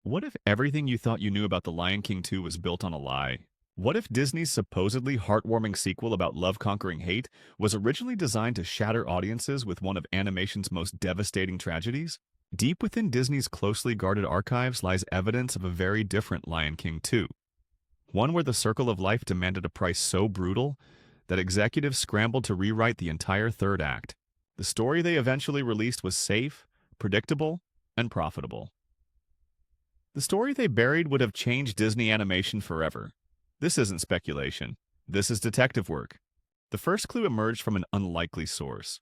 What if everything you thought you knew about The Lion King 2 was built on a lie? What if Disney's supposedly heartwarming sequel about love conquering hate was originally designed to shatter audiences with one of animation's most devastating tragedies? Deep within Disney's closely guarded archives lies evidence of a very different Lion King 2. One where the circle of life demanded a price so brutal that executives scrambled to rewrite the entire third act. The story they eventually released was safe, predictable, and profitable. The story they buried would have changed Disney animation forever. This isn't speculation. This is detective work. The first clue emerged from an unlikely source.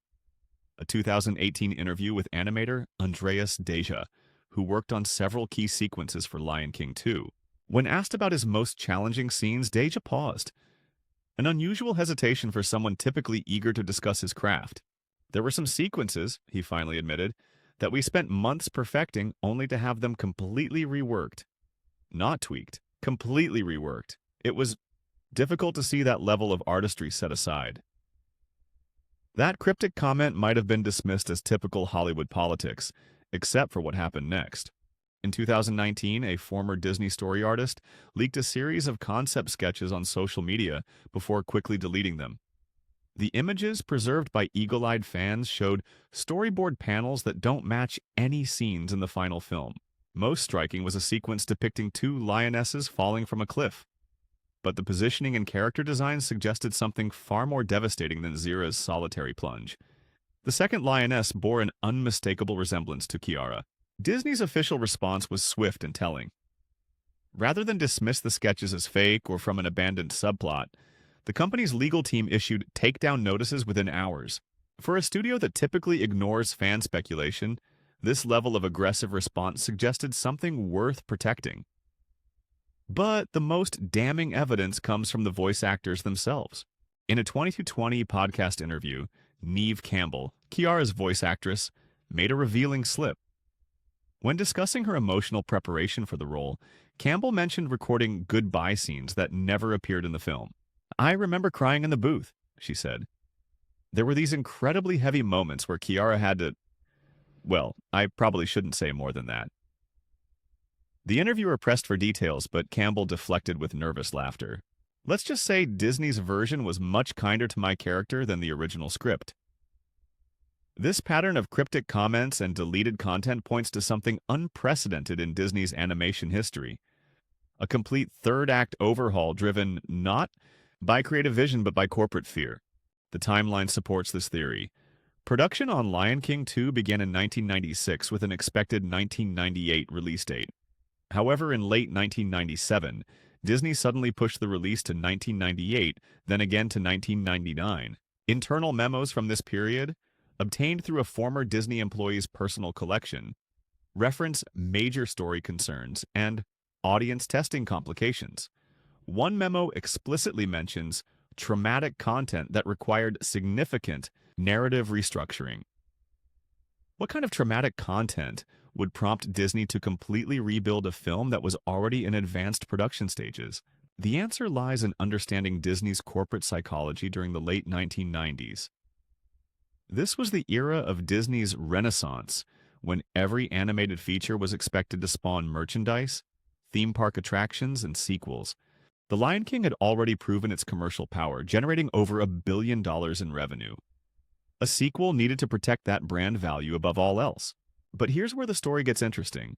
A 2018 interview with animator Andreas Deja, who worked on several key sequences for Lion King 2. When asked about his most challenging scenes, Deja paused. An unusual hesitation for someone typically eager to discuss his craft. There were some sequences, he finally admitted, that we spent months perfecting only to have them completely reworked. Not tweaked, completely reworked. It was difficult to see that level of artistry set aside. That cryptic comment might have been dismissed as typical Hollywood politics, except for what happened next. In 2019, a former Disney story artist leaked a series of concept sketches on social media before quickly deleting them. The images preserved by eagle-eyed fans showed storyboard panels that don't match any scenes in the final film. Most striking was a sequence depicting two lionesses falling from a cliff. But the positioning and character design suggested something far more devastating than Zira's solitary plunge. The second lioness bore an unmistakable resemblance to Kiara. Disney's official response was swift and telling. Rather than dismiss the sketches as fake or from an abandoned subplot, the company's legal team issued takedown notices within hours. For a studio that typically ignores fan speculation, this level of aggressive response suggested something worth protecting. But the most damning evidence comes from the voice actors themselves. In a 2020 podcast interview, Neve Campbell, Kiara's voice actress, made a revealing slip. When discussing her emotional preparation for the role, Campbell mentioned recording goodbye scenes that never appeared in the film. "I remember crying in the booth," she said. There were these incredibly heavy moments where Kiara had to... Well, I probably shouldn't say more than that. The interviewer pressed for details, but Campbell deflected with nervous laughter. "Let's just say Disney's version was much kinder to my character than the original script." This pattern of cryptic comments and deleted content points to something unprecedented in Disney's animation history. A complete third-act overhaul driven not by creative vision but by corporate fear. The timeline supports this theory. Production on Lion King 2 began in 1996 with an expected 1998 release date. However, in late 1997, Disney suddenly pushed the release to 1998, then again to 1999. Internal memos from this period, obtained through a former Disney employee's personal collection, reference major story concerns and audience testing complications. One memo explicitly mentions traumatic content that required significant narrative restructuring. What kind of traumatic content would prompt Disney to completely rebuild a film that was already in advanced production stages? The answer lies in understanding Disney's corporate psychology during the late 1990s. This was the era of Disney's Renaissance, when every animated feature was expected to spawn merchandise, theme park attractions, and sequels. The Lion King had already proven its commercial power, generating over $1 billion in revenue. A sequel needed to protect that brand value above all else. But here's where the story gets interesting.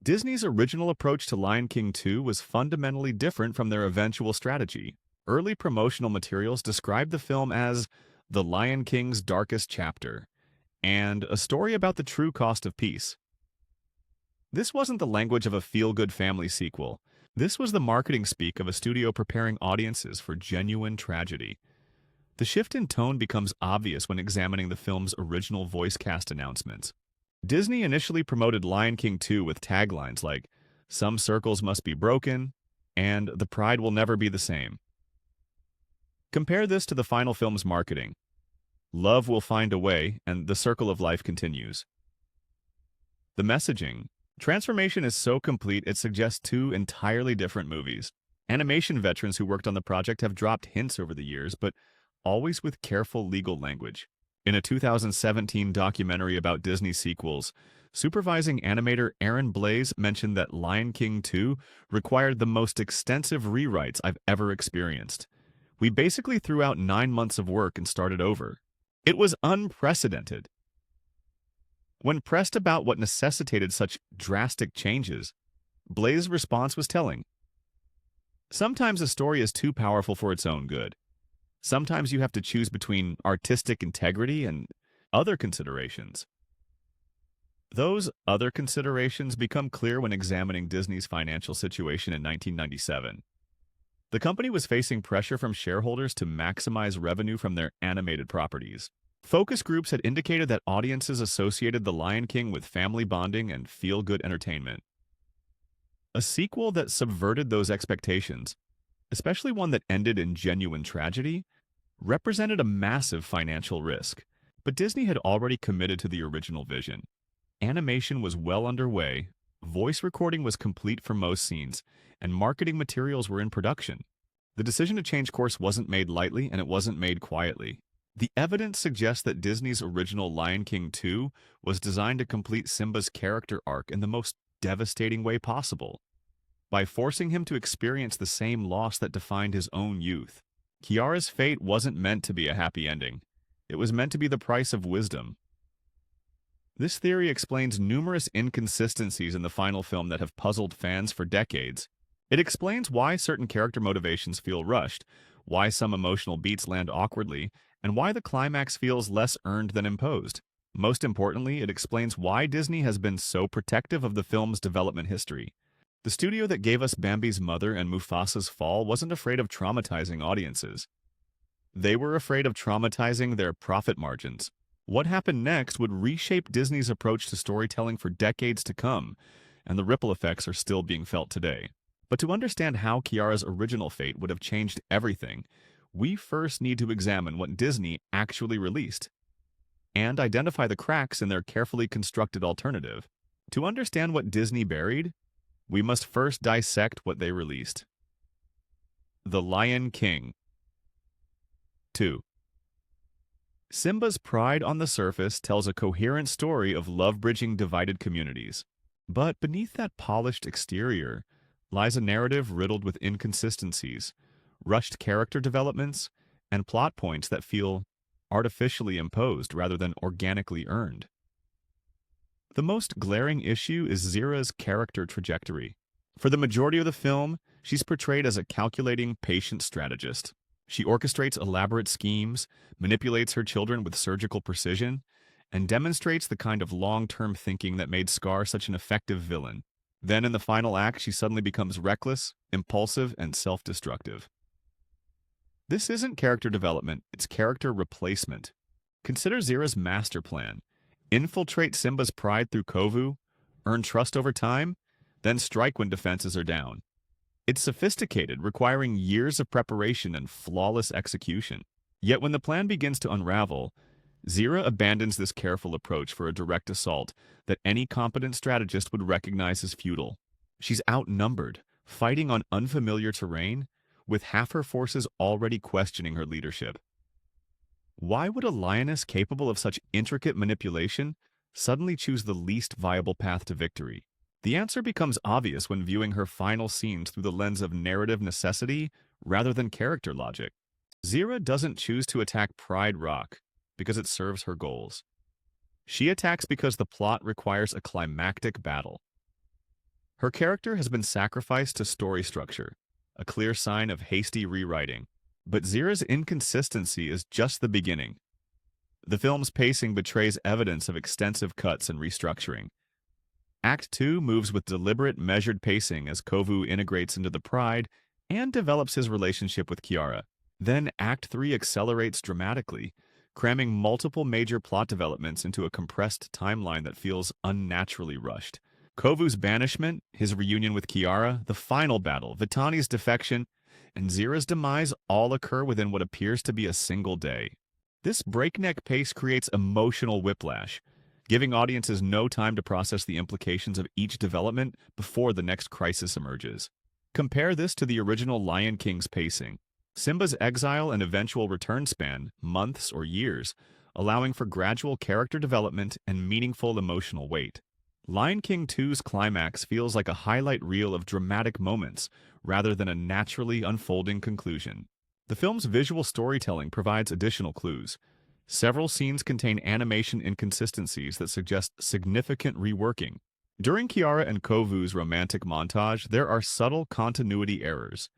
Disney's original approach to Lion King 2 was fundamentally different from their eventual strategy. Early promotional materials described the film as The Lion King's darkest chapter, and a story about the true cost of peace. This wasn't the language of a feel-good family sequel. This was the marketing speak of a studio preparing audiences for genuine tragedy. The shift in tone becomes obvious when examining the film's original voice cast announcements. Disney initially promoted Lion King 2 with taglines like, "Some circles must be broken," and "The pride will never be the same." Compare this to the final film's marketing. "Love will find a way," and "The circle of life continues." The messaging. Transformation is so complete it suggests two entirely different movies. Animation veterans who worked on the project have dropped hints over the years, but always with careful legal language. In a 2017 documentary about Disney sequels, Supervising animator Aaron Blaise mentioned that Lion King 2 required the most extensive rewrites I've ever experienced. We basically threw out 9 months of work and started over. It was unprecedented. When pressed about what necessitated such drastic changes, Blaise's response was telling. Sometimes a story is too powerful for its own good. Sometimes you have to choose between artistic integrity and other considerations. Those other considerations become clear when examining Disney's financial situation in 1997. The company was facing pressure from shareholders to maximize revenue from their animated properties. Focus groups had indicated that audiences associated The Lion King with family bonding and feel-good entertainment. A sequel that subverted those expectations, especially one that ended in genuine tragedy, represented a massive financial risk. But Disney had already committed to the original vision. Animation was well underway, voice recording was complete for most scenes, and marketing materials were in production. The decision to change course wasn't made lightly, and it wasn't made quietly. The evidence suggests that Disney's original Lion King 2 was designed to complete Simba's character arc in the most devastating way possible, by forcing him to experience the same loss that defined his own youth. Kiara's fate wasn't meant to be a happy ending. It was meant to be the price of wisdom. This theory explains numerous inconsistencies in the final film that have puzzled fans for decades. It explains why certain character motivations feel rushed, why some emotional beats land awkwardly, and why the climax feels less earned than imposed. Most importantly, it explains why Disney has been so protective of the film's development history. The studio that gave us Bambi's mother and Mufasa's fall wasn't afraid of traumatizing audiences. They were afraid of traumatizing their profit margins. What happened next would reshape Disney's approach to storytelling for decades to come, and the ripple effects are still being felt today. But to understand how Kiara's original fate would have changed everything, we first need to examine what Disney actually released, and identify the cracks in their carefully constructed alternative. To understand what Disney buried, we must first dissect what they released. The Lion King 2. Simba's pride on the surface tells a coherent story of love-bridging divided communities. But beneath that polished exterior lies a narrative riddled with inconsistencies, rushed character developments, and plot points that feel artificially imposed rather than organically earned. The most glaring issue is Zira's character trajectory. For the majority of the film, she's portrayed as a calculating, patient strategist. She orchestrates elaborate schemes, manipulates her children with surgical precision, and demonstrates the kind of long-term thinking that made Scar such an effective villain. Then in the final act, she suddenly becomes reckless, impulsive, and self-destructive. This isn't character development, it's character replacement. Consider Zira's master plan. Infiltrate Simba's pride through Kovu, earn trust over time, then strike when defenses are down. It's sophisticated, requiring years of preparation and flawless execution. Yet when the plan begins to unravel, Zira abandons this careful approach for a direct assault that any competent strategist would recognize as futile. She's outnumbered, fighting on unfamiliar terrain, with half her forces already questioning her leadership. Why would a lioness capable of such intricate manipulation suddenly choose the least viable path to victory? The answer becomes obvious when viewing her final scenes through the lens of narrative necessity rather than character logic. Zira doesn't choose to attack Pride Rock because it serves her goals. She attacks because the plot requires a climactic battle. Her character has been sacrificed to story structure, a clear sign of hasty rewriting. But Zira's inconsistency is just the beginning. The film's pacing betrays evidence of extensive cuts and restructuring. Act 2 moves with deliberate, measured pacing as Kovu integrates into the pride and develops his relationship with Kiara. Then Act 3 accelerates dramatically, cramming multiple major plot developments into a compressed timeline that feels unnaturally rushed. Kovu's banishment, his reunion with Kiara, the final battle, Vitani's defection, and Zira's demise all occur within what appears to be a single day. This breakneck pace creates emotional whiplash, giving audiences no time to process the implications of each development before the next crisis emerges. Compare this to the original Lion King's pacing. Simba's exile and eventual return span months or years, allowing for gradual character development and meaningful emotional weight. Lion King 2's climax feels like a highlight reel of dramatic moments rather than a naturally unfolding conclusion. The film's visual storytelling provides additional clues. Several scenes contain animation inconsistencies that suggest significant reworking. During Kiara and Kovu's romantic montage, there are subtle continuity errors,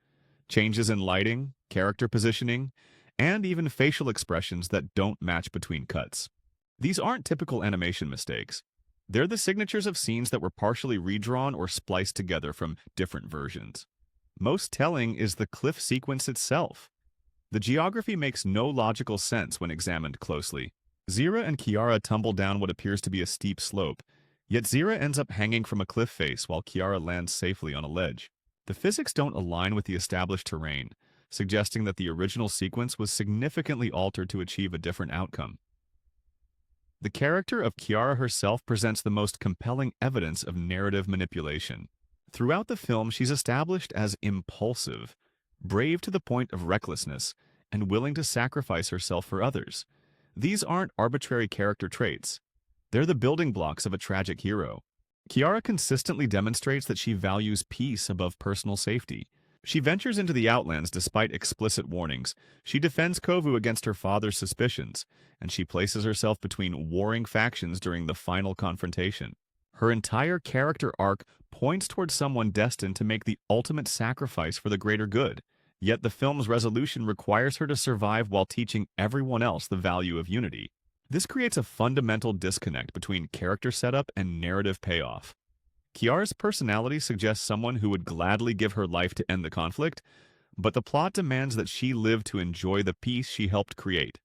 changes in lighting, character positioning, and even facial expressions that don't match between cuts. These aren't typical animation mistakes. They're the signatures of scenes that were partially redrawn or spliced together from different versions. Most telling is the cliff sequence itself. The geography makes no logical sense when examined closely. Zira and Kiara tumble down what appears to be a steep slope, yet Zira ends up hanging from a cliff face while Kiara lands safely on a ledge. The physics don't align with the established terrain, suggesting that the original sequence was significantly altered to achieve a different outcome. The character of Kiara herself presents the most compelling evidence of narrative manipulation. Throughout the film, she's established as impulsive, brave to the point of recklessness, and willing to sacrifice herself for others. These aren't arbitrary character traits. They're the building blocks of a tragic hero. Kiara consistently demonstrates that she values peace above personal safety. She ventures into the Outlands despite explicit warnings. She defends Kovu against her father's suspicions, and she places herself between warring factions during the final confrontation. Her entire character arc points towards someone destined to make the ultimate sacrifice for the greater good. Yet the film's resolution requires her to survive while teaching everyone else the value of unity. This creates a fundamental disconnect between character setup and narrative payoff. Kiara's personality suggests someone who would gladly give her life to end the conflict, but the plot demands that she live to enjoy the peace she helped create.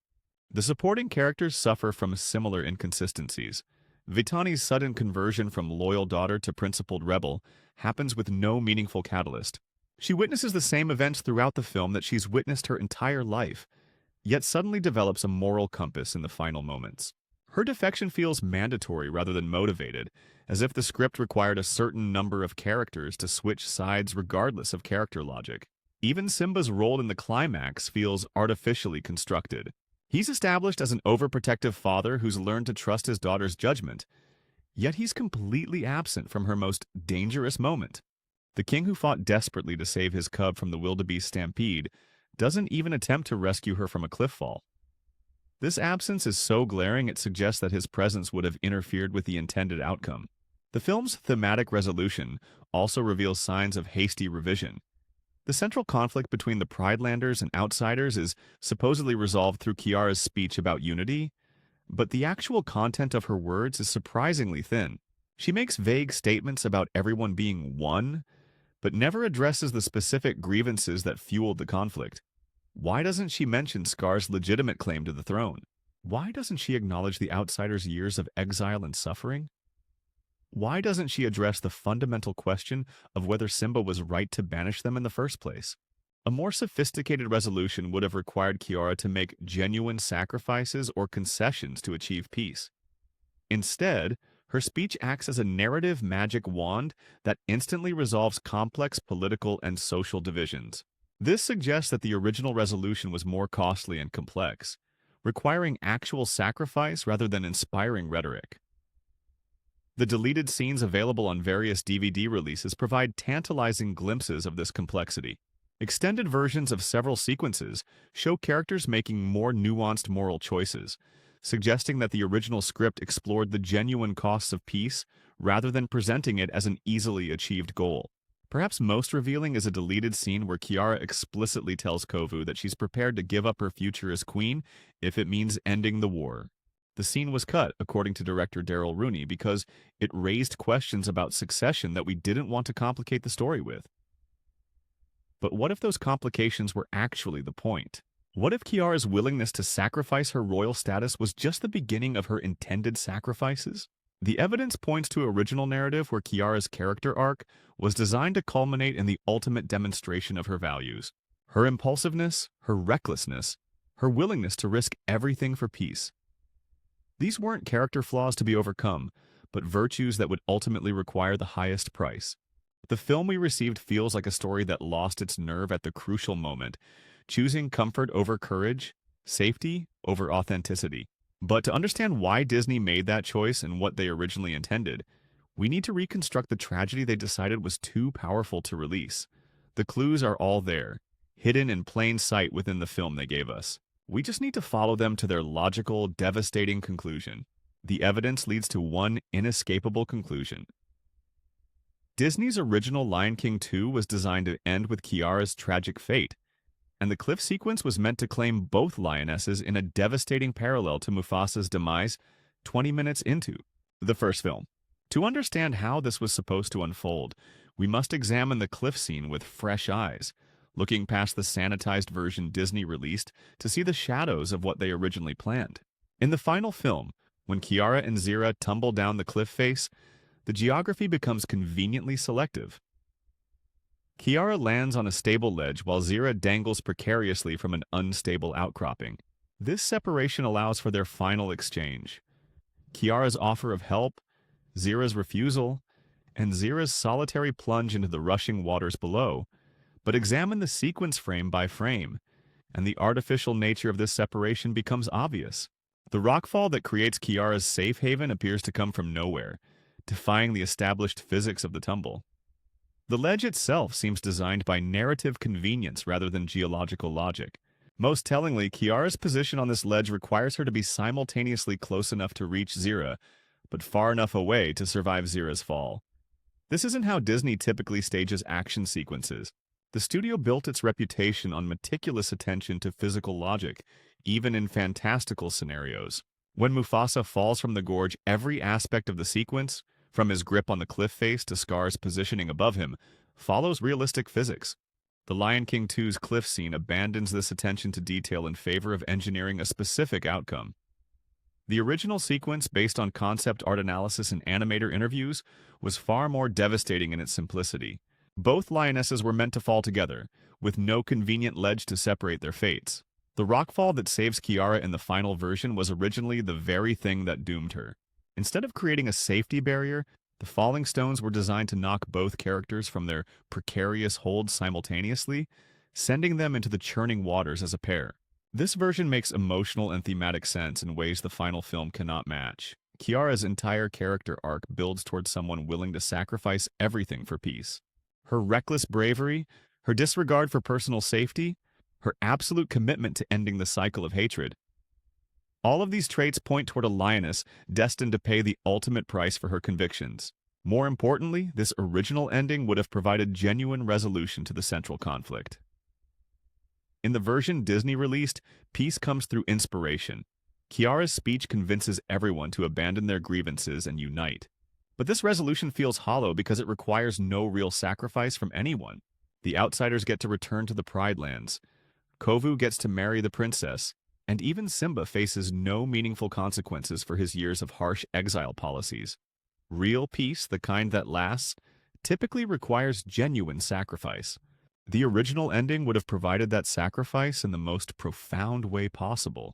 The supporting characters suffer from similar inconsistencies. Vitani's sudden conversion from loyal daughter to principled rebel happens with no meaningful catalyst. She witnesses the same events throughout the film that she's witnessed her entire life, yet suddenly develops a moral compass in the final moments. Her defection feels mandatory rather than motivated, as if the script required a certain number of characters to switch sides regardless of character logic. Even Simba's role in the climax feels artificially constructed. He's established as an overprotective father who's learned to trust his daughter's judgment, yet he's completely absent from her most dangerous moment. The king who fought desperately to save his cub from the wildebeest stampede doesn't even attempt to rescue her from a cliff fall. This absence is so glaring it suggests that his presence would have interfered with the intended outcome. The film's thematic resolution also reveals signs of hasty revision. The central conflict between the Pridelanders and outsiders is supposedly resolved through Kiara's speech about unity, but the actual content of her words is surprisingly thin. She makes vague statements about everyone being one, but never addresses the specific grievances that fueled the conflict. Why doesn't she mention Scar's legitimate claim to the throne? Why doesn't she acknowledge the outsiders' years of exile and suffering? Why doesn't she address the fundamental question of whether Simba was right to banish them in the first place? A more sophisticated resolution would have required Kiara to make genuine sacrifices or concessions to achieve peace. Instead, her speech acts as a narrative magic wand that instantly resolves complex political and social divisions. This suggests that the original resolution was more costly and complex, requiring actual sacrifice rather than inspiring rhetoric. The deleted scenes available on various DVD releases provide tantalizing glimpses of this complexity. Extended versions of several sequences show characters making more nuanced moral choices, suggesting that the original script explored the genuine costs of peace rather than presenting it as an easily achieved goal. Perhaps most revealing is a deleted scene where Kiara explicitly tells Kovu that she's prepared to give up her future as queen if it means ending the war. The scene was cut, according to director Daryl Rooney, because it raised questions about succession that we didn't want to complicate the story with. But what if those complications were actually the point? What if Kiara's willingness to sacrifice her royal status was just the beginning of her intended sacrifices? The evidence points to an original narrative where Kiara's character arc was designed to culminate in the ultimate demonstration of her values. Her impulsiveness, her recklessness, her willingness to risk everything for peace. These weren't character flaws to be overcome, but virtues that would ultimately require the highest price. The film we received feels like a story that lost its nerve at the crucial moment, choosing comfort over courage, safety over authenticity. But to understand why Disney made that choice and what they originally intended, We need to reconstruct the tragedy they decided was too powerful to release. The clues are all there, hidden in plain sight within the film they gave us. We just need to follow them to their logical, devastating conclusion. The evidence leads to one inescapable conclusion. Disney's original Lion King 2 was designed to end with Kiara's tragic fate, and the cliff sequence was meant to claim both lionesses in a devastating parallel to Mufasa's demise 20 minutes into the first film. To understand how this was supposed to unfold, we must examine the cliff scene with fresh eyes, looking past the sanitized version Disney released to see the shadows of what they originally planned. In the final film, when Kiara and Zira tumble down the cliff face, the geography becomes conveniently selective. Kiara lands on a stable ledge while Zira dangles precariously from an unstable outcropping. This separation allows for their final exchange. Kiara's offer of help, Zira's refusal, and Zira's solitary plunge into the rushing waters below. But examine the sequence frame by frame, and the artificial nature of this separation becomes obvious. The rockfall that creates Kiara's safe haven appears to come from nowhere, defying the established physics of the tumble. The ledge itself seems designed by narrative convenience rather than geological logic. Most tellingly, Kiara's position on this ledge requires her to be simultaneously close enough to reach Zira, but far enough away to survive Zira's fall. This isn't how Disney typically stages action sequences. The studio built its reputation on meticulous attention to physical logic, even in fantastical scenarios. When Mufasa falls from the gorge, every aspect of the sequence, from his grip on the cliff face to Scar's positioning above him, follows realistic physics. The Lion King 2's cliff scene abandons this attention to detail in favor of engineering a specific outcome. The original sequence, based on concept art analysis and animator interviews, was far more devastating in its simplicity. Both lionesses were meant to fall together, with no convenient ledge to separate their fates. The rockfall that saves Kiara in the final version was originally the very thing that doomed her. Instead of creating a safety barrier, the falling stones were designed to knock both characters from their precarious hold simultaneously, sending them into the churning waters as a pair. This version makes emotional and thematic sense in ways the final film cannot match. Kiara's entire character arc builds towards someone willing to sacrifice everything for peace. Her reckless bravery, her disregard for personal safety, her absolute commitment to ending the cycle of hatred. All of these traits point toward a lioness destined to pay the ultimate price for her convictions. More importantly, this original ending would have provided genuine resolution to the central conflict. In the version Disney released, peace comes through inspiration. Kiara's speech convinces everyone to abandon their grievances and unite. But this resolution feels hollow because it requires no real sacrifice from anyone. The outsiders get to return to the Pride Lands. Kovu gets to marry the princess, and even Simba faces no meaningful consequences for his years of harsh exile policies. Real peace, the kind that lasts, typically requires genuine sacrifice. The original ending would have provided that sacrifice in the most profound way possible.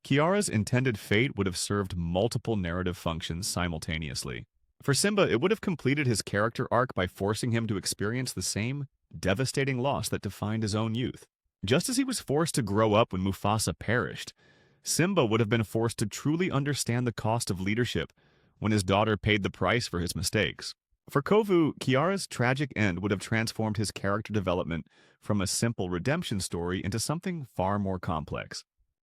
Kiara's intended fate would have served multiple narrative functions simultaneously. For Simba, it would have completed his character arc by forcing him to experience the same devastating loss that defined his own youth. Just as he was forced to grow up when Mufasa perished, Simba would have been forced to truly understand the cost of leadership when his daughter paid the price for his mistakes. For Kovu, Kiara's tragic end would have transformed his character development from a simple redemption story into something far more complex.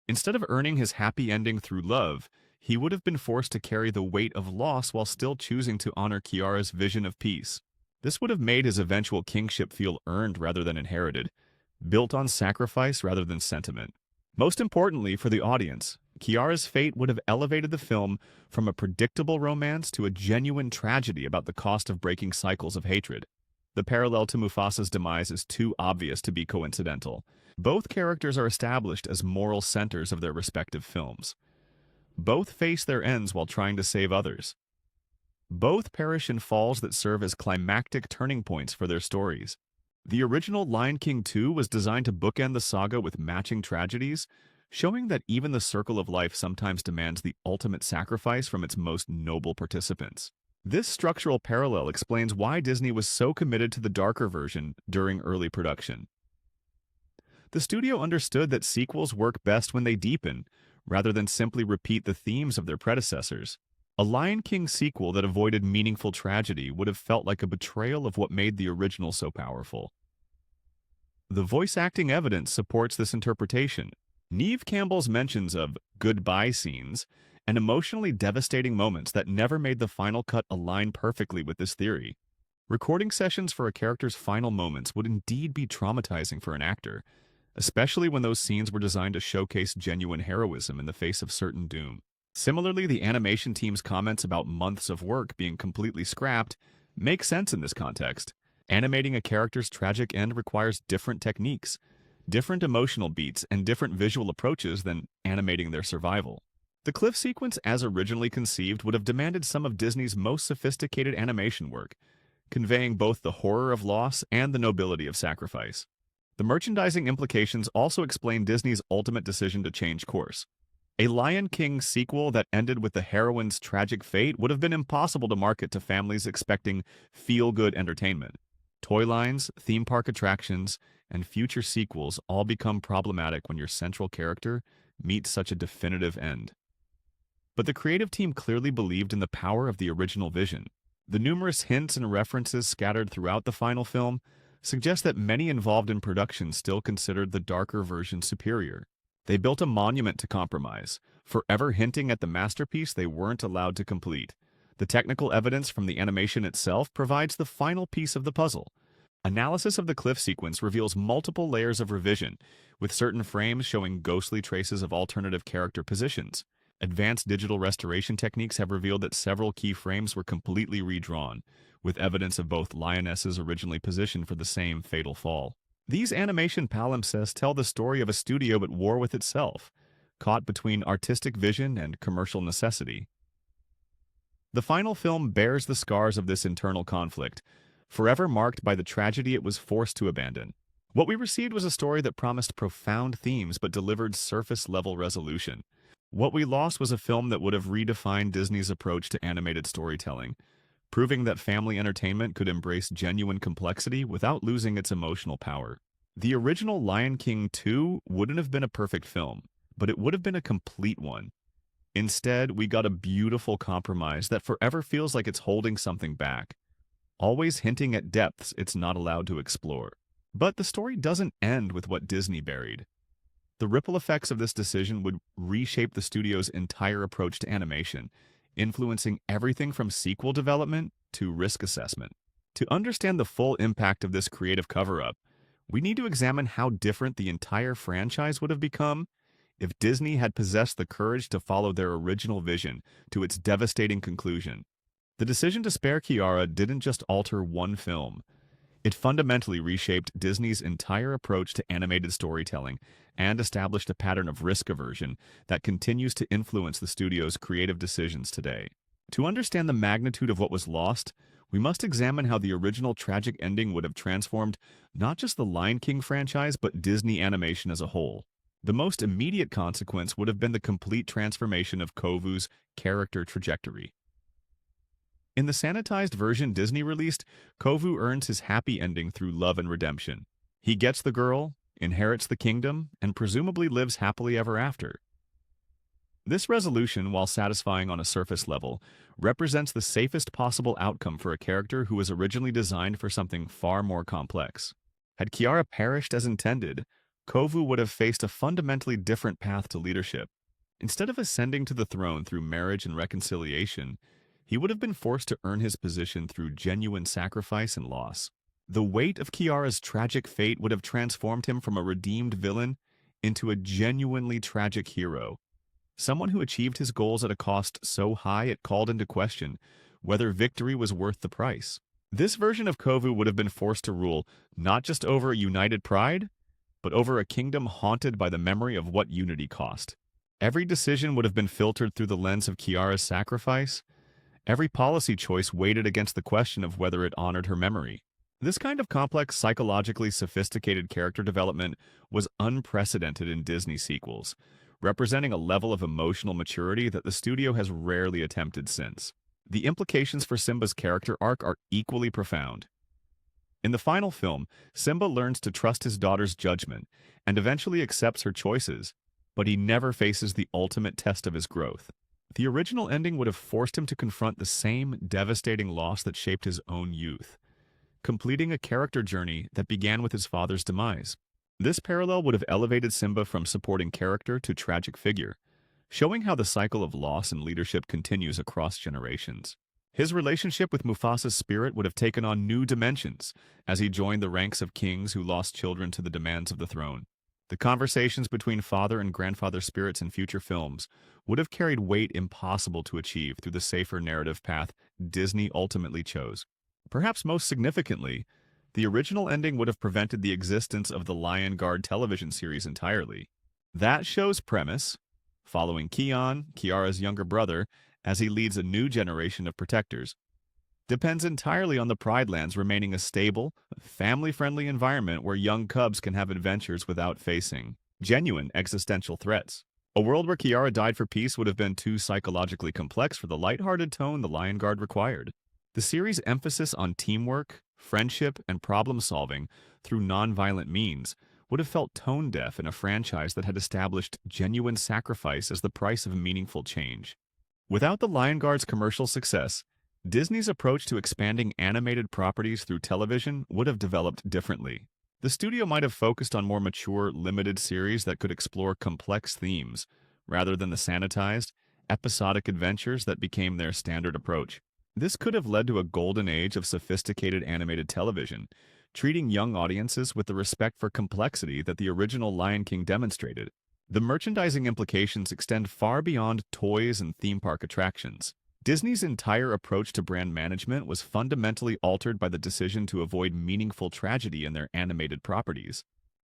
Instead of earning his happy ending through love, he would have been forced to carry the weight of loss while still choosing to honor Kiara's vision of peace. This would have made his eventual kingship feel earned rather than inherited, built on sacrifice rather than sentiment. Most importantly for the audience, Kiara's fate would have elevated the film from a predictable romance to a genuine tragedy about the cost of breaking cycles of hatred. The parallel to Mufasa's demise is too obvious to be coincidental. Both characters are established as moral centers of their respective films. Both face their ends while trying to save others. Both perish in falls that serve as climactic turning points for their stories. The original Lion King 2 was designed to bookend the saga with matching tragedies, showing that even the circle of life sometimes demands the ultimate sacrifice from its most noble participants. This structural parallel explains why Disney was so committed to the darker version during early production. The studio understood that sequels work best when they deepen, rather than simply repeat the themes of their predecessors. A Lion King sequel that avoided meaningful tragedy would have felt like a betrayal of what made the original so powerful. The voice acting evidence supports this interpretation. Neve Campbell's mentions of goodbye scenes and emotionally devastating moments that never made the final cut align perfectly with this theory. Recording sessions for a character's final moments would indeed be traumatizing for an actor, especially when those scenes were designed to showcase genuine heroism in the face of certain doom. Similarly, the animation team's comments about months of work being completely scrapped make sense in this context. Animating a character's tragic end requires different techniques, different emotional beats, and different visual approaches than animating their survival. The cliff sequence, as originally conceived, would have demanded some of Disney's most sophisticated animation work, conveying both the horror of loss and the nobility of sacrifice. The merchandising implications also explain Disney's ultimate decision to change course. A Lion King sequel that ended with the heroine's tragic fate would have been impossible to market to families expecting feel-good entertainment. Toy lines, theme park attractions, and future sequels all become problematic when your central character meets such a definitive end. But the creative team clearly believed in the power of the original vision. The numerous hints and references scattered throughout the final film suggest that many involved in production still considered the darker version superior. They built a monument to compromise, forever hinting at the masterpiece they weren't allowed to complete. The technical evidence from the animation itself provides the final piece of the puzzle. Analysis of the cliff sequence reveals multiple layers of revision, with certain frames showing ghostly traces of alternative character positions. Advanced digital restoration techniques have revealed that several key frames were completely redrawn, with evidence of both lionesses originally positioned for the same fatal fall. These animation palimpsests tell the story of a studio at war with itself, caught between artistic vision and commercial necessity. The final film bears the scars of this internal conflict, forever marked by the tragedy it was forced to abandon. What we received was a story that promised profound themes but delivered surface-level resolution. What we lost was a film that would have redefined Disney's approach to animated storytelling, proving that family entertainment could embrace genuine complexity without losing its emotional power. The original Lion King 2 wouldn't have been a perfect film, but it would have been a complete one. Instead, we got a beautiful compromise that forever feels like it's holding something back, always hinting at depths it's not allowed to explore. But the story doesn't end with what Disney buried. The ripple effects of this decision would reshape the studio's entire approach to animation, influencing everything from sequel development to risk assessment. To understand the full impact of this creative cover-up, we need to examine how different the entire franchise would have become if Disney had possessed the courage to follow their original vision to its devastating conclusion. The decision to spare Kiara didn't just alter one film. It fundamentally reshaped Disney's entire approach to animated storytelling and established a pattern of risk aversion that continues to influence the studio's creative decisions today. To understand the magnitude of what was lost, we must examine how the original tragic ending would have transformed not just the Lion King franchise, but Disney animation as a whole. The most immediate consequence would have been the complete transformation of Kovu's character trajectory. In the sanitized version Disney released, Kovu earns his happy ending through love and redemption. He gets the girl, inherits the kingdom, and presumably lives happily ever after. This resolution, while satisfying on a surface level, represents the safest possible outcome for a character who was originally designed for something far more complex. Had Kiara perished as intended, Kovu would have faced a fundamentally different path to leadership. Instead of ascending to the throne through marriage and reconciliation, he would have been forced to earn his position through genuine sacrifice and loss. The weight of Kiara's tragic fate would have transformed him from a redeemed villain into a genuinely tragic hero, someone who achieved his goals at a cost so high it called into question whether victory was worth the price. This version of Kovu would have been forced to rule not just over a united pride, but over a kingdom haunted by the memory of what unity cost. Every decision would have been filtered through the lens of Kiara's sacrifice. Every policy choice weighted against the question of whether it honored her memory. This kind of complex, psychologically sophisticated character development was unprecedented in Disney sequels, representing a level of emotional maturity that the studio has rarely attempted since. The implications for Simba's character arc are equally profound. In the final film, Simba learns to trust his daughter's judgment and eventually accepts her choices, but he never faces the ultimate test of his growth. The original ending would have forced him to confront the same devastating loss that shaped his own youth, completing a character journey that began with his father's demise. This parallel would have elevated Simba from supporting character to tragic figure, showing how the cycle of loss and leadership continues across generations. His relationship with Mufasa's spirit would have taken on new dimensions as he joined the ranks of kings who lost children to the demands of the throne. The conversations between father and grandfather spirits in future films would have carried weight impossible to achieve through the safer narrative path Disney ultimately chose. Perhaps most significantly, the original ending would have prevented the existence of the Lion Guard television series entirely. That show's premise, following Kiara's younger brother, as he leads a new generation of protectors, depends entirely on the Pride Lands remaining a stable, family-friendly environment where young cubs can have adventures without facing genuine existential threats. A world where Kiara died for peace would have been too psychologically complex for the lighthearted tone the Lion Guard required. The series' emphasis on teamwork, friendship, and problem-solving through non-violent means would have felt tone-deaf in a franchise that had established genuine sacrifice as the price of meaningful change. Without the Lion Guard's commercial success, Disney's approach to expanding animated properties through television would have developed differently. The studio might have focused on more mature, limited series that could explore complex themes, rather than the sanitized, episodic adventures that became their standard approach. This could have led to a golden age of sophisticated animated television, treating young audiences with the respect for complexity that the original Lion King demonstrated. The merchandising implications extend far beyond toys and theme park attractions. Disney's entire approach to brand management was fundamentally altered by the decision to avoid meaningful tragedy in their animated properties.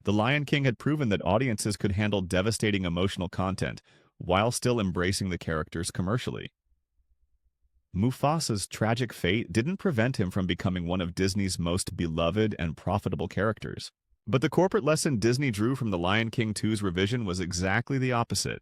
The Lion King had proven that audiences could handle devastating emotional content while still embracing the characters commercially. Mufasa's tragic fate didn't prevent him from becoming one of Disney's most beloved and profitable characters. But the corporate lesson Disney drew from The Lion King 2's revision was exactly the opposite.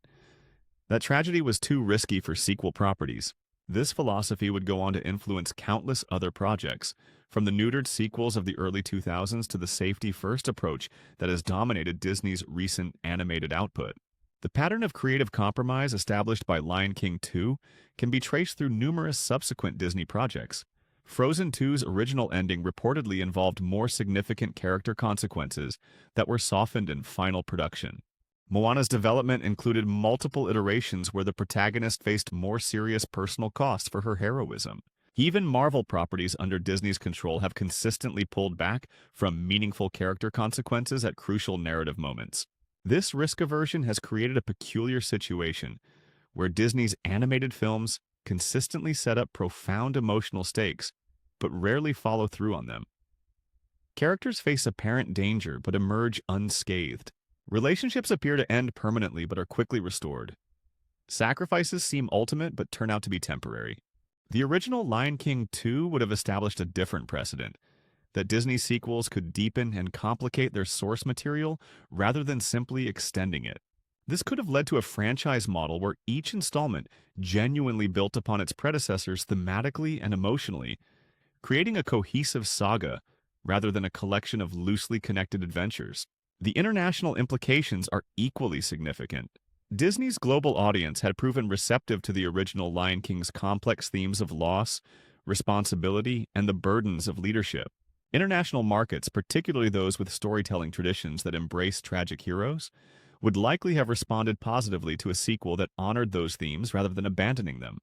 That tragedy was too risky for sequel properties. This philosophy would go on to influence countless other projects, from the neutered sequels of the early 2000s to the safety-first approach that has dominated Disney's recent animated output. The pattern of creative compromise established by Lion King 2 can be traced through numerous subsequent Disney projects. Frozen 2's original ending reportedly involved more significant character consequences that were softened in final production. Moana's development included multiple iterations where the protagonist faced more serious personal costs for her heroism. Even Marvel properties under Disney's control have consistently pulled back from meaningful character consequences at crucial narrative moments. This risk aversion has created a peculiar situation where Disney's animated films consistently set up profound emotional stakes, but rarely follow through on them. Characters face apparent danger but emerge unscathed. Relationships appear to end permanently but are quickly restored. Sacrifices seem ultimate but turn out to be temporary. The original Lion King 2 would have established a different precedent, that Disney sequels could deepen and complicate their source material rather than simply extending it. This could have led to a franchise model where each installment genuinely built upon its predecessors thematically and emotionally, creating a cohesive saga rather than a collection of loosely connected adventures. The international implications are equally significant. Disney's global audience had proven receptive to the original Lion King's complex themes of loss, responsibility, and the burdens of leadership. International markets, particularly those with storytelling traditions that embrace tragic heroes, would likely have responded positively to a sequel that honored those themes rather than abandoning them.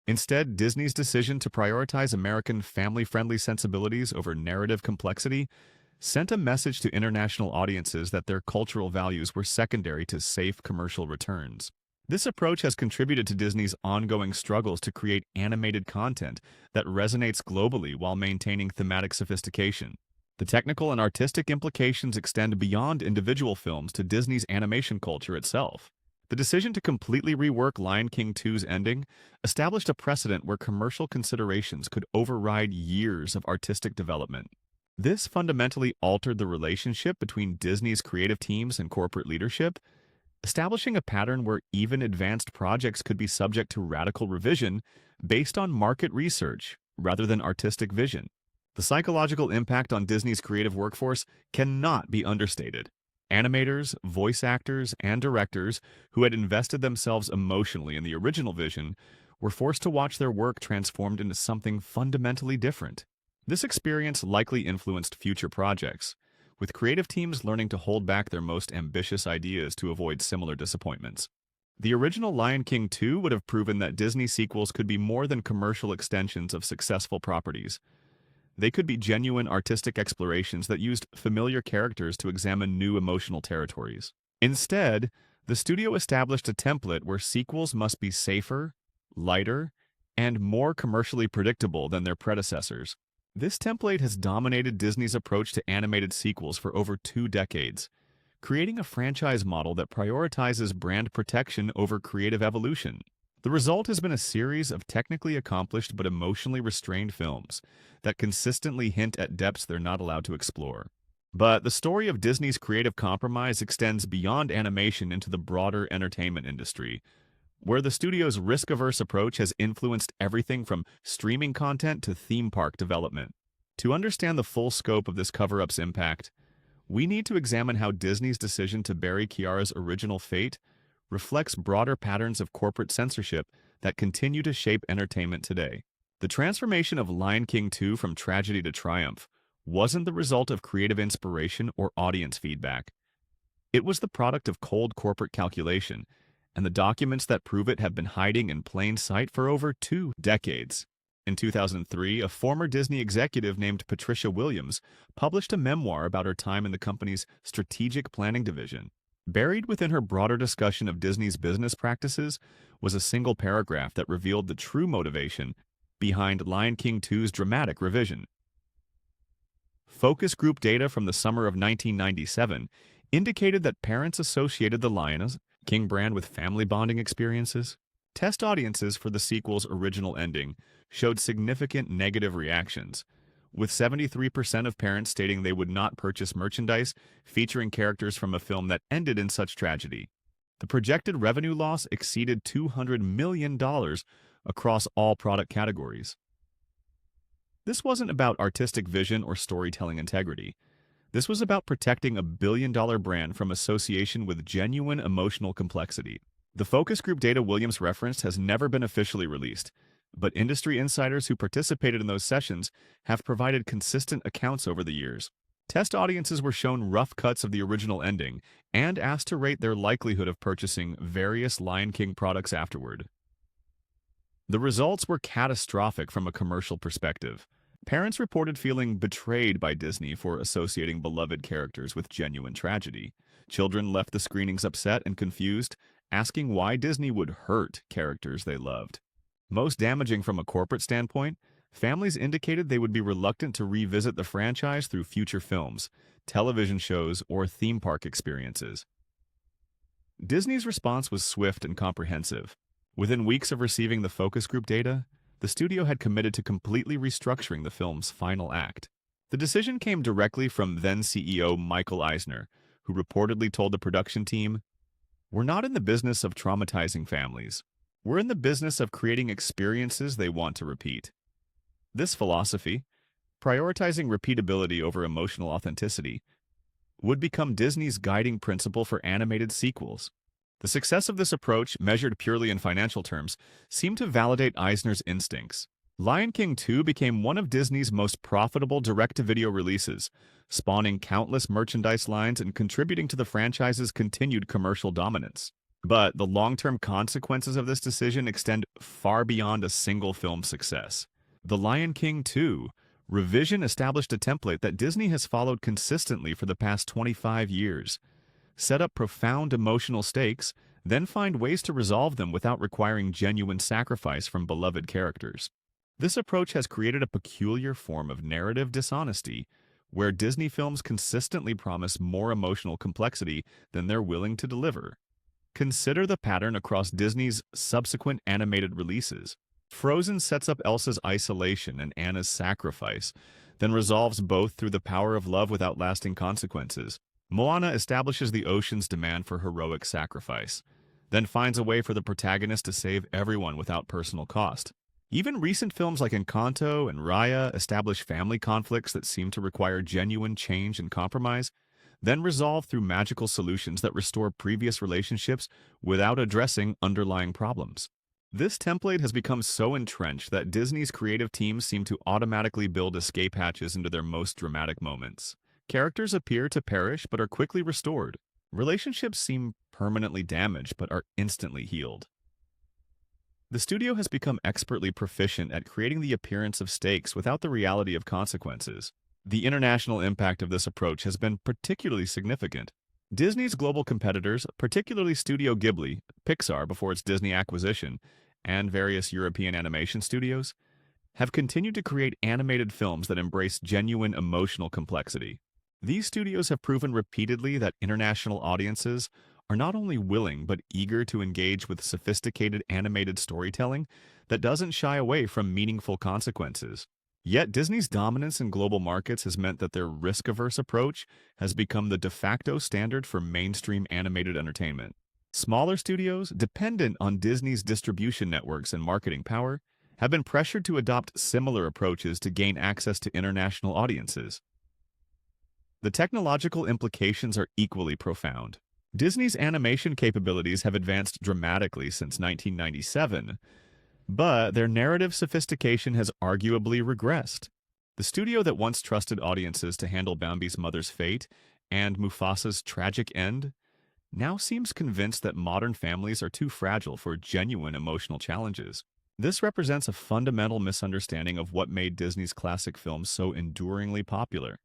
Instead, Disney's decision to prioritize American family-friendly sensibilities over narrative complexity sent a message to international audiences that their cultural values were secondary to safe commercial returns. This approach has contributed to Disney's ongoing struggles to create animated content that resonates globally while maintaining thematic sophistication. The technical and artistic implications extend beyond individual films to Disney's animation culture itself. The decision to completely rework Lion King 2's ending established a precedent where commercial considerations could override years of artistic development. This fundamentally altered the relationship between Disney's creative teams and corporate leadership, establishing a pattern where even advanced projects could be subject to radical revision based on market research rather than artistic vision. The psychological impact on Disney's creative workforce cannot be understated. Animators, voice actors, and directors who had invested themselves emotionally in the original vision were forced to watch their work transformed into something fundamentally different. This experience likely influenced future projects, with creative teams learning to hold back their most ambitious ideas to avoid similar disappointments. The original Lion King 2 would have proven that Disney sequels could be more than commercial extensions of successful properties. They could be genuine artistic explorations that used familiar characters to examine new emotional territories. Instead, the studio established a template where sequels must be safer, lighter, and more commercially predictable than their predecessors. This template has dominated Disney's approach to animated sequels for over 2 decades, creating a franchise model that prioritizes brand protection over creative evolution. The result has been a series of technically accomplished but emotionally restrained films that consistently hint at depths they're not allowed to explore. But the story of Disney's creative compromise extends beyond animation into the broader entertainment industry, where the studio's risk-averse approach has influenced everything from streaming content to theme park development. To understand the full scope of this cover-up's impact, we need to examine how Disney's decision to bury Kiara's original fate reflects broader patterns of corporate censorship that continue to shape entertainment today. The transformation of Lion King 2 from tragedy to triumph wasn't the result of creative inspiration or audience feedback. It was the product of cold corporate calculation, and the documents that prove it have been hiding in plain sight for over 2 decades. In 2003, a former Disney executive named Patricia Williams published a memoir about her time in the company's strategic planning division. Buried within her broader discussion of Disney's business practices was a single paragraph that revealed the true motivation behind Lion King 2's dramatic revision. Focus group data from the summer of 1997 indicated that parents associated the Lion King brand with family bonding experiences. Test audiences for the sequel's original ending showed significant negative reactions, with 73% of parents stating they would not purchase merchandise featuring characters from a film that ended in such tragedy. The projected revenue loss exceeded $200 million across all product categories. This wasn't about artistic vision or storytelling integrity. This was about protecting a billion-dollar brand from association with genuine emotional complexity. The focus group data Williams referenced has never been officially released, but industry insiders who participated in those sessions have provided consistent accounts over the years. Test audiences were shown rough cuts of the original ending and asked to rate their likelihood of purchasing various Lion King products afterward. The results were catastrophic from a commercial perspective. Parents reported feeling betrayed by Disney for associating beloved characters with genuine tragedy. Children left the screenings upset and confused, asking why Disney would hurt characters they loved. Most damaging from a corporate standpoint, families indicated they would be reluctant to revisit the franchise through future films, television shows, or theme park experiences. Disney's response was swift and comprehensive. Within weeks of receiving the focus group data, the studio had committed to completely restructuring the film's final act. The decision came directly from then-CEO Michael Eisner, who reportedly told the production team, "We're not in the business of traumatizing families. We're in the business of creating experiences they want to repeat." This philosophy, prioritizing repeatability over emotional authenticity, would become Disney's guiding principle for animated sequels. The success of this approach, measured purely in financial terms, seemed to validate Eisner's instincts. Lion King 2 became one of Disney's most profitable direct-to-video releases, spawning countless merchandise lines and contributing to the franchise's continued commercial dominance. But the long-term consequences of this decision extend far beyond a single film success. The Lion King 2 revision established a template that Disney has followed consistently for the past 25 years. Set up profound emotional stakes, then find ways to resolve them without requiring genuine sacrifice from beloved characters. This approach has created a peculiar form of narrative dishonesty, where Disney films consistently promise more emotional complexity than they're willing to deliver. Consider the pattern across Disney's subsequent animated releases. Frozen sets up Elsa's isolation and Anna's sacrifice, then resolves both through the power of love without lasting consequences. Moana establishes the ocean's demand for heroic sacrifice, then finds a way for the protagonist to save everyone without personal cost. Even recent films like Encanto and Raya establish family conflicts that seem to require genuine change and compromise, then resolved through magical solutions that restore previous relationships without addressing underlying problems. This template has become so entrenched that Disney's creative teams seem to automatically build escape hatches into their most dramatic moments. Characters appear to perish but are quickly restored. Relationships seem permanently damaged but are instantly healed. The studio has become expertly proficient at creating the appearance of stakes without the reality of consequences. The international impact of this approach has been particularly significant. Disney's global competitors, particularly Studio Ghibli, Pixar before its Disney acquisition, and various European animation studios, have continued to create animated films that embrace genuine emotional complexity. These studios have proven repeatedly that international audiences are not only willing but eager to engage with sophisticated animated storytelling that doesn't shy away from meaningful consequences. Yet Disney's dominance in global markets has meant that their risk-averse approach has become the de facto standard for mainstream animated entertainment. Smaller studios, dependent on Disney's distribution networks and marketing power, have been pressured to adopt similar approaches to gain access to international audiences. The technological implications are equally profound. Disney's animation capabilities have advanced dramatically since 1997, but their narrative sophistication has arguably regressed. The studio that once trusted audiences to handle Bambi's mother's fate and Mufasa's tragic end now seems convinced that modern families are too fragile for genuine emotional challenges. This represents a fundamental misunderstanding of what made Disney's classic films so enduringly popular.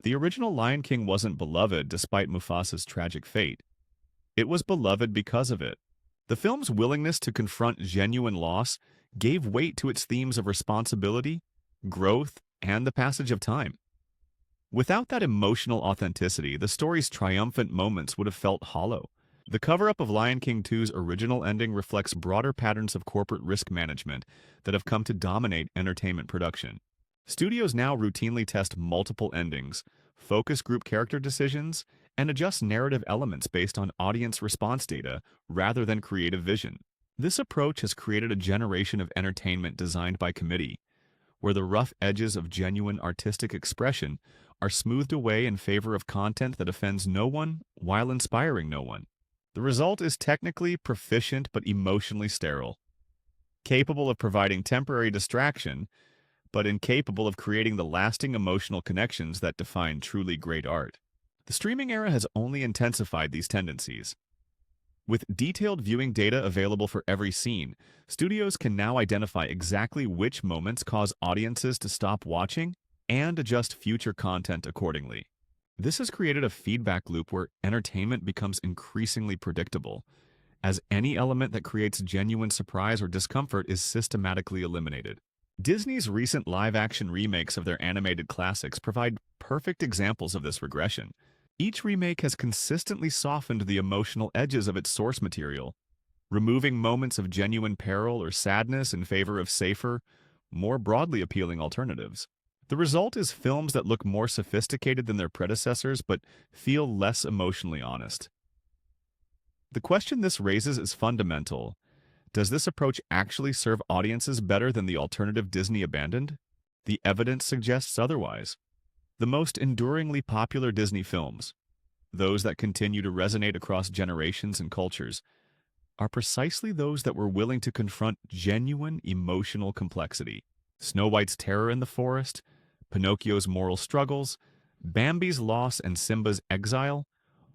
The original Lion King wasn't beloved despite Mufasa's tragic fate. It was beloved because of it. The film's willingness to confront genuine loss gave weight to its themes of responsibility, growth, and the passage of time. Without that emotional authenticity, the story's triumphant moments would have felt hollow. The cover-up of Lion King 2's original ending reflects broader patterns of corporate risk management that have come to dominate entertainment production. Studios now routinely test multiple endings, focus group character decisions, and adjust narrative elements based on audience response data rather than creative vision. This approach has created a generation of entertainment designed by committee, where the rough edges of genuine artistic expression are smoothed away in favor of content that offends no one while inspiring no one. The result is technically proficient but emotionally sterile, capable of providing temporary distraction, but incapable of creating the lasting emotional connections that define truly great art. The streaming era has only intensified these tendencies. With detailed viewing data available for every scene, studios can now identify exactly which moments cause audiences to stop watching and adjust future content accordingly. This has created a feedback loop where entertainment becomes increasingly predictable, as any element that creates genuine surprise or discomfort is systematically eliminated. Disney's recent live-action remakes of their animated classics provide perfect examples of this regression. Each remake has consistently softened the emotional edges of its source material, removing moments of genuine peril or sadness in favor of safer, more broadly appealing alternatives. The result is films that look more sophisticated than their predecessors but feel less emotionally honest. The question this raises is fundamental. Does this approach actually serve audiences better than the alternative Disney abandoned? The evidence suggests otherwise. The most enduringly popular Disney films, those that continue to resonate across generations and cultures, are precisely those that were willing to confront genuine emotional complexity. Snow White's terror in the forest, Pinocchio's moral struggles, Bambi's loss, and Simba's exile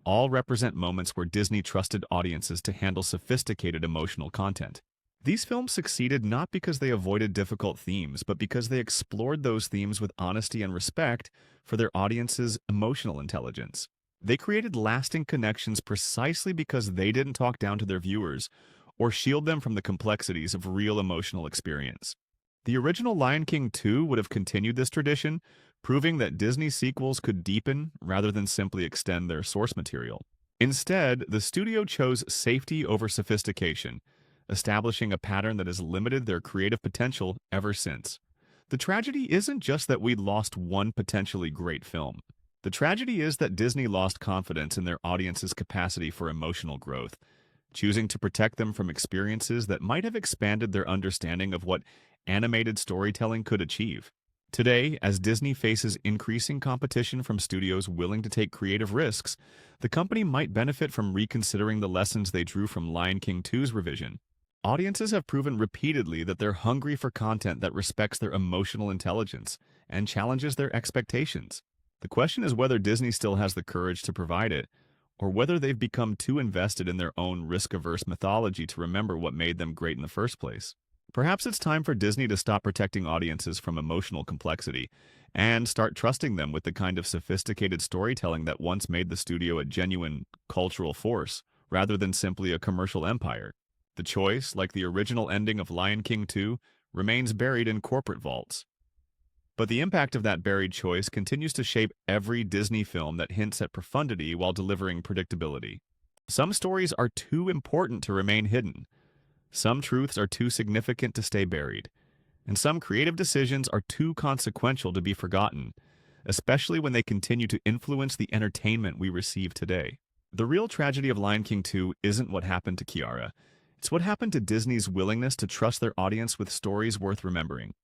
all represent moments where Disney trusted audiences to handle sophisticated emotional content. These films succeeded not because they avoided difficult themes, but because they explored those themes with honesty and respect for their audience's emotional intelligence. They created lasting connections precisely because they didn't talk down to their viewers or shield them from the complexities of real emotional experience. The original Lion King 2 would have continued this tradition, proving that Disney sequels could deepen rather than simply extend their source material. Instead, the studio chose safety over sophistication, establishing a pattern that has limited their creative potential ever since. The tragedy isn't just that we lost one potentially great film. The tragedy is that Disney lost confidence in their audience's capacity for emotional growth, choosing to protect them from experiences that might have expanded their understanding of what animated storytelling could achieve. Today, as Disney faces increasing competition from studios willing to take creative risks, the company might benefit from reconsidering the lessons they drew from Lion King 2's revision. Audiences have proven repeatedly that they're hungry for content that respects their emotional intelligence and challenges their expectations. The question is whether Disney still has the courage to provide it, or whether they've become too invested in their own risk-averse mythology to remember what made them great in the first place. Perhaps it's time for Disney to stop protecting audiences from emotional complexity and start trusting them with the kind of sophisticated storytelling that once made the studio a genuine cultural force, rather than simply a commercial empire. The choice, like the original ending of Lion King 2, remains buried in corporate vaults. But the impact of that buried choice continues to shape every Disney film that hints at profundity while delivering predictability. Some stories are too important to remain hidden. Some truths are too significant to stay buried. And some creative decisions are too consequential to be forgotten, especially when they continue to influence the entertainment we receive today. The real tragedy of Lion King 2 isn't what happened to Kiara. It's what happened to Disney's willingness to trust their audience with stories worth remembering.